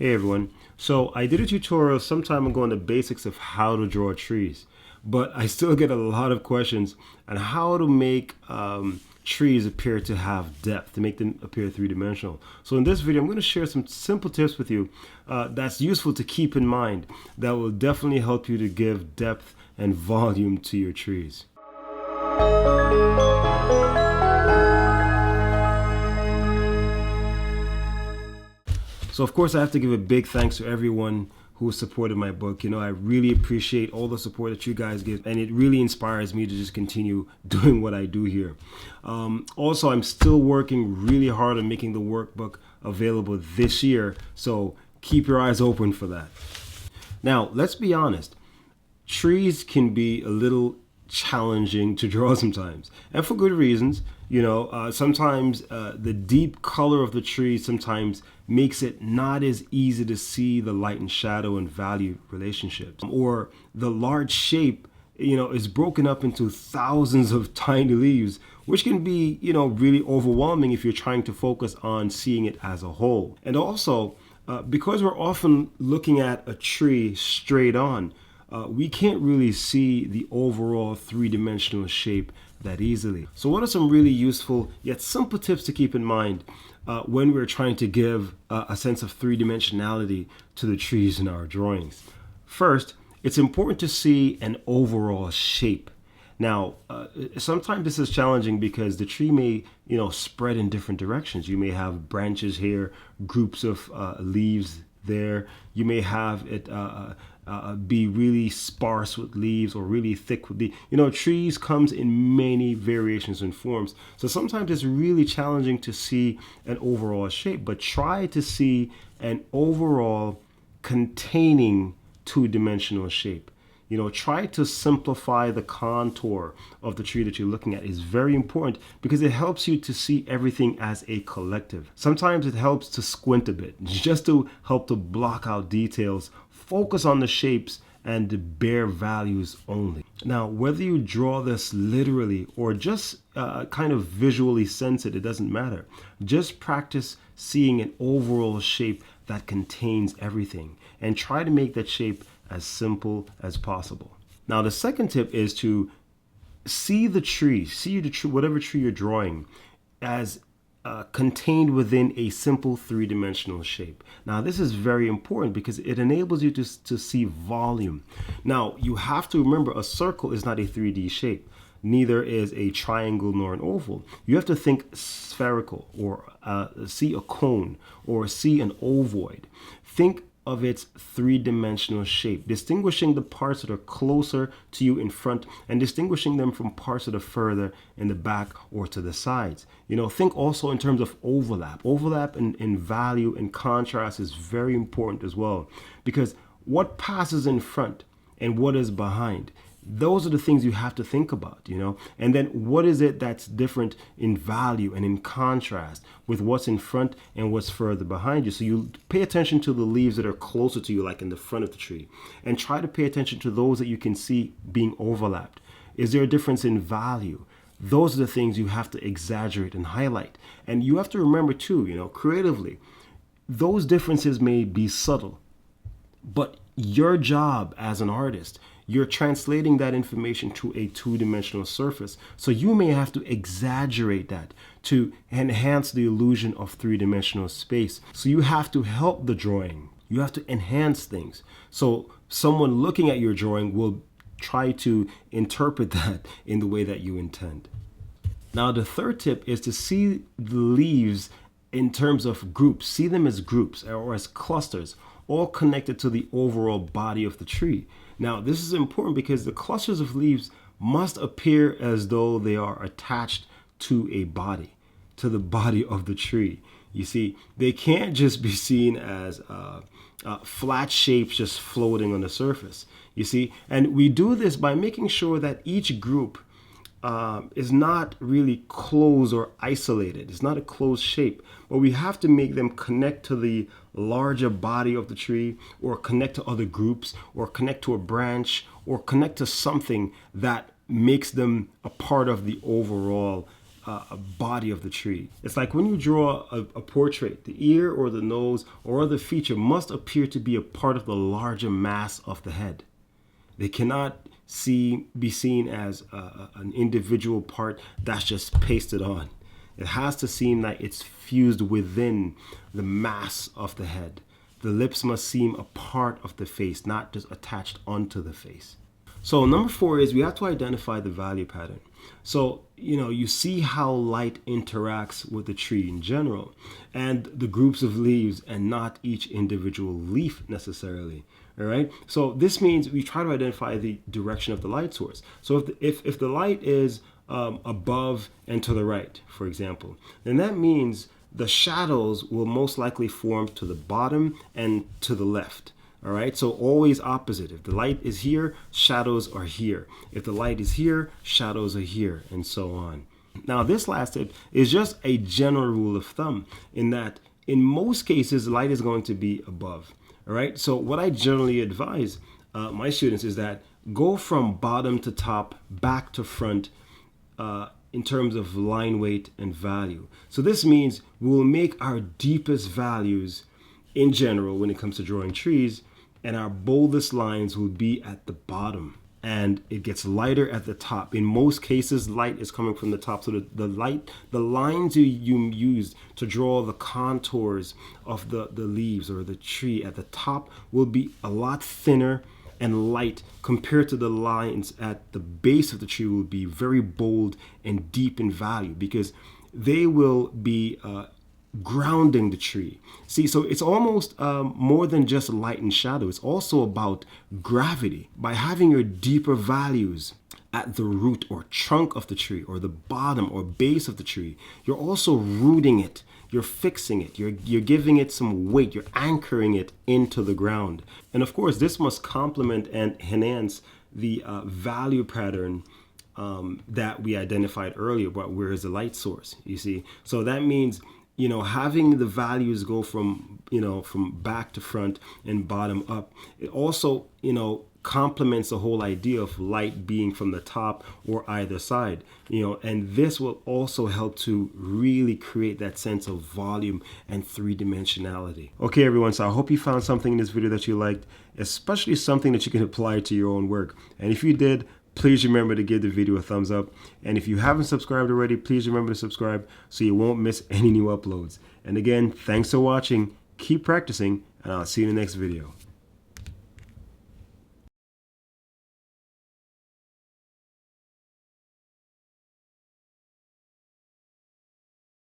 Hey everyone. So I did a tutorial some time ago on the basics of how to draw trees, but I still get a lot of questions on how to make trees appear to have depth, to make them appear three-dimensional. So in this video, I'm going to share some simple tips with you that's useful to keep in mind that will definitely help you to give depth and volume to your trees. So of course I have to give a big thanks to everyone who supported my book. I really appreciate all the support that you guys give, and it really inspires me to just continue doing what I do here. Also, I'm still working really hard on making the workbook available this year, so keep your eyes open for that. Now, let's be honest. Trees can be a little challenging to draw sometimes, and for good reasons. Sometimes the deep color of the tree sometimes makes it not as easy to see the light and shadow and value relationships, or the large shape is broken up into thousands of tiny leaves, which can be really overwhelming if you're trying to focus on seeing it as a whole. And also because we're often looking at a tree straight on, we can't really see the overall three-dimensional shape that easily. So what are some really useful yet simple tips to keep in mind when we're trying to give a sense of three-dimensionality to the trees in our drawings? First, it's important to see an overall shape. Now, sometimes this is challenging because the tree may, spread in different directions. You may have branches here, groups of leaves there. You may have it be really sparse with leaves or really thick with trees comes in many variations and forms. So sometimes it's really challenging to see an overall shape, but try to see an overall containing two-dimensional shape. Try to simplify the contour of the tree that you're looking at is very important because it helps you to see everything as a collective. Sometimes it helps to squint a bit just to help to block out details, focus on the shapes and the bare values only. Now, whether you draw this literally or just kind of visually sense it, it doesn't matter. Just practice seeing an overall shape that contains everything and try to make that shape as simple as possible. Now, the second tip is to see the tree, whatever tree you're drawing, as contained within a simple three-dimensional shape. Now, this is very important because it enables you to see volume. Now, you have to remember a circle is not a 3D shape. Neither is a triangle nor an oval. You have to think spherical, or see a cone, or see an ovoid. Think of its three-dimensional shape, distinguishing the parts that are closer to you in front and distinguishing them from parts that are further in the back or to the sides. Think also in terms of overlap. Overlap in value and contrast is very important as well, because what passes in front and what is behind, those are the things you have to think about, and then what is it that's different in value and in contrast with what's in front and what's further behind you. So you pay attention to the leaves that are closer to you, like in the front of the tree, and try to pay attention to those that you can see being overlapped. Is there a difference in value? Those are the things you have to exaggerate and highlight. And you have to remember too, creatively, those differences may be subtle, but your job as an artist, you're translating that information to a two-dimensional surface. So you may have to exaggerate that to enhance the illusion of three-dimensional space. So you have to help the drawing. You have to enhance things. So someone looking at your drawing will try to interpret that in the way that you intend. Now, the third tip is to see the leaves in terms of groups. See them as groups or as clusters, all connected to the overall body of the tree. Now, this is important because the clusters of leaves must appear as though they are attached to a body, to the body of the tree. You see, they can't just be seen as flat shapes just floating on the surface. You see, and we do this by making sure that each group is not really closed or isolated. It's not a closed shape, but we have to make them connect to the larger body of the tree, or connect to other groups, or connect to a branch, or connect to something that makes them a part of the overall a body of the tree. It's like when you draw a portrait, the ear or the nose or other feature must appear to be a part of the larger mass of the head. They cannot be seen as an individual part that's just pasted on. It has to seem like it's fused within the mass of the head. The lips must seem a part of the face, not just attached onto the face. So number 4 is we have to identify the value pattern. So, you see how light interacts with the tree in general and the groups of leaves and not each individual leaf necessarily. All right. So this means we try to identify the direction of the light source. So if the light is above and to the right, for example, then that means the shadows will most likely form to the bottom and to the left. All right, so always opposite. If the light is here, shadows are here. If the light is here, shadows are here, and so on. Now, this last tip is just a general rule of thumb in that in most cases, light is going to be above. All right, so what I generally advise my students is that go from bottom to top, back to front, in terms of line weight and value. So this means we'll make our deepest values in general when it comes to drawing trees, and our boldest lines will be at the bottom, and it gets lighter at the top. In most cases, light is coming from the top, so the lines you use to draw the contours of the leaves or the tree at the top will be a lot thinner and light compared to the lines at the base of the tree will be very bold and deep in value because they will be grounding the tree. See, so it's almost more than just light and shadow. It's also about gravity. By having your deeper values at the root or trunk of the tree or the bottom or base of the tree, you're also rooting it. You're fixing it. You're giving it some weight. You're anchoring it into the ground. And of course, this must complement and enhance the value pattern that we identified earlier about where is the light source, you see. So that means, having the values go from back to front and bottom up. It also, complements the whole idea of light being from the top or either side, and this will also help to really create that sense of volume and three-dimensionality. Okay, everyone, so I hope you found something in this video that you liked, especially something that you can apply to your own work. And if you did, please remember to give the video a thumbs up. And if you haven't subscribed already, please remember to subscribe so you won't miss any new uploads. And again, thanks for watching. Keep practicing, and I'll see you in the next video.